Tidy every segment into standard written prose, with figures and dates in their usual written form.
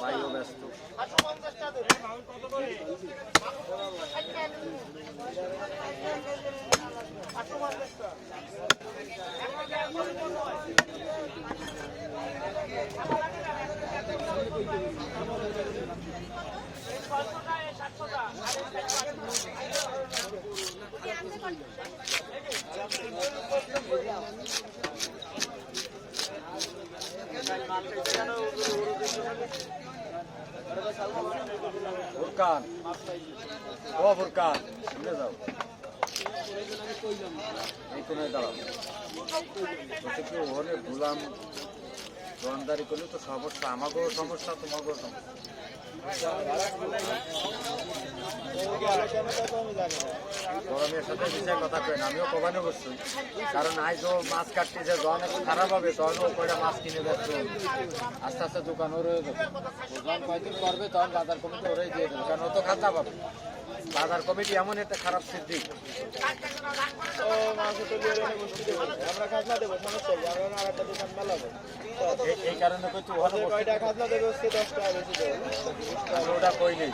ভাইও ব্যস্ত। ফুরকান, ও ফুরকান, শুনে যাও, এই কোনে দাঁড়াও। তোকে কি ওখানে গুলাম দোয়ানদারি করলে তো সমস্যা, আমাকেও সমস্যা, তোমাকেও সমস্যা। গরমের সাথে বিষয়ে কথা কেন, আমিও কমানো করছি, কারণ আজ ও মাছ কাটতেছে, যখন একটু খারাপ হবে তখন ও কয়টা মাছ কিনে ব্যস্ত, আস্তে আস্তে দোকান ও রয়ে যাবে। যখন কয়দিন করবে তখন বাজার কমিটি ওরাই দিয়ে দেবে, কারণ ও তো খাতা পাবে। বাজার কমিটি এমন একটা খারাপ সিদ্ধি, এই কারণে ওটা কই নেই।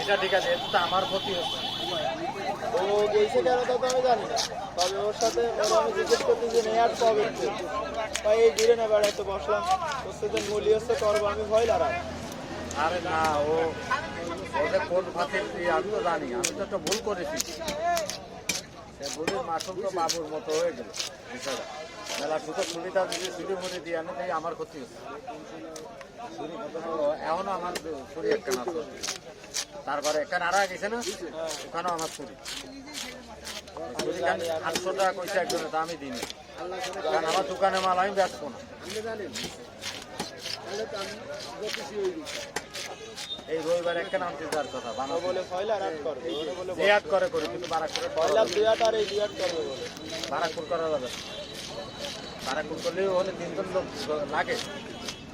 এটা ঠিক আছে, এটা তো আমার ক্ষতি হচ্ছে। ও বলছে কেন তা তো আমি জানি না, তবে ওর সাথে আমি জিজ্ঞেস করতে যে নেয়ার কবে তাই এই ঘুরে না বেড়াইতে বসলাম, হচ্ছে যে মূল্য হচ্ছে করবো, আমি ভয় লাগাই। আরে না, ও ওদের কোন ভাতে আমি তো জানি, আমি তো একটা ভুল করেছি। সে ভুলের মাসুল তো বাবুর মতো হয়ে গেল বিষয়টা। মেলা শুধু ছুরিটা যদি ছুরি মুড়ি দিয়ে আনে তাই আমার ক্ষতি হচ্ছে। ছুরি এখনো আমার ছুরি একখানা আছে, তারপরে এখানে আরা গেছে না, ওখানেও আমার ছুরি। ছুরি 800 টাকা কইছে একজনে, তা আমি দিইনি, কারণ আমার দোকানে মাল আমি বেচবো না। এই রবিবার একটা নাম যার কথা বানাবো বলে ফয়লা রাত করবে, জিয়াদ করে করি, কিন্তু বারাকপুরে ফয়লা দুয়াট আর এই দুয়াট করবে বলে বারাকপুর করা যাবে। বারাকপুর করলেও ওখানে 3 জন লোক লাগে,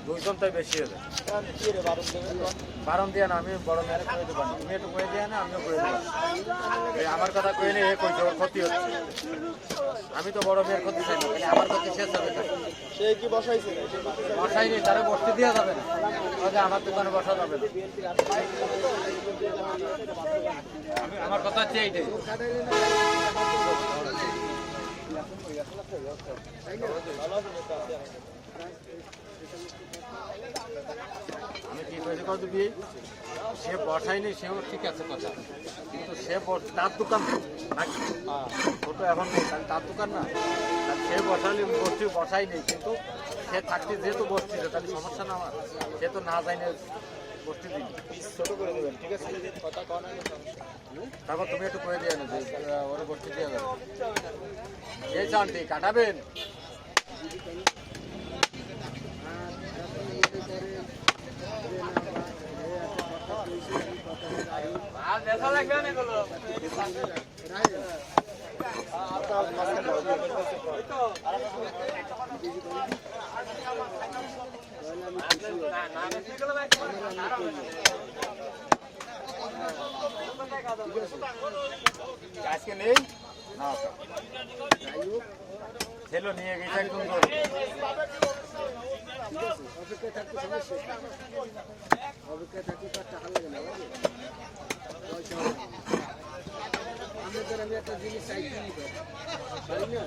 2 জন তাই বেশি হয়ে যায়। কি রে বারণ দেবে, বারণ দিয়ে না, আমি বড় মেয়ের করে দেবো, তুমি একটু করে দিয়ে না, আমিও করে দেবো। আমার কথা কয়ে নেই, এ কইছে ওর ক্ষতি হচ্ছে। আমি তো বড় মেয়ের ক্ষতি চাই না, তাহলে আমার ক্ষতি শেষ হবে না। সে কি বসাইছে বসাইনি, তারা বসতে দেওয়া যাবে না, আমার দোকানে বসা যাবে না। আমার কথা হচ্ছে এইটাই। আমি কি করেছি কত বিয়ে, সে বসায়নি, সেও ঠিক আছে কথা, কিন্তু সে তার দোকান নাকি ছোট এখন নেই, কারণ তার দোকান না, আর সে বসালে বসছি বসাই নেই, কিন্তু সে থাকতে যেহেতু বসছিল তাহলে সমস্যা না আমার, সে তো না যায়নি বসতে দিন, ছোট করে দেবেন, ঠিক আছে কথা কন। তারপর তুমি একটু করে দিয়ে যে ওরা বসতে দিয়ে যাবে, এই চানটি কাটাবেন। আজকে নেই না, ছেলে নিয়ে গেছে একদম। অপেক্ষায় থাকলে তার টাকা লাগে না, পয়সা আমি একটা জিনিস চাই পারি না,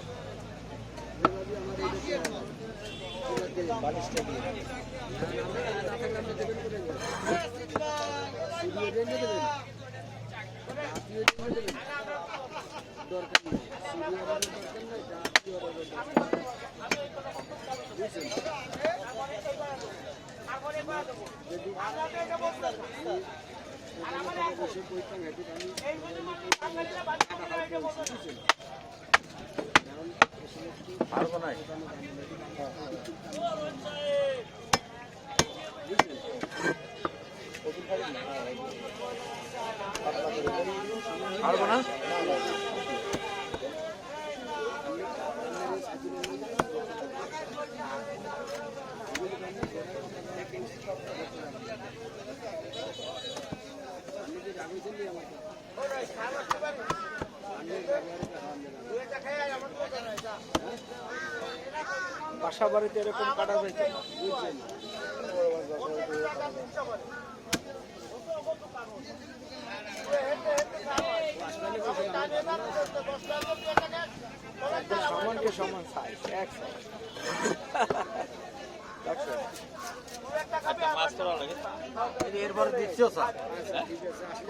যেভাবে আমার বালিশটা দিয়ে দরকার নেই, পারবো না, পারবো না। বাসা বাড়িতে এরকম কাটা যেত না। বুঝছেন সমানকে সমান সাইজ এক size। দেখছো? এরপরে দিচ্ছ স্যার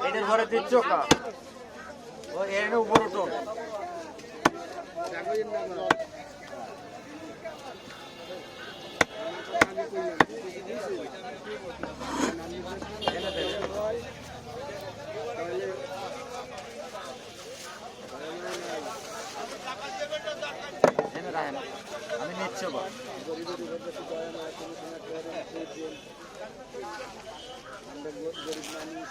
এটার ঘরে দিচ্ছ কা ও এর উপর উঠুন কাগজের নাম আমি কইলাম কিছু দিয়েছে এনে দেবে তাহলে এনে রাখেন আমি নিচ্ছ বা গরিবের উপর কাছে দয়া মায়া কোনো সময় করেন আমরা গরিব মানুষ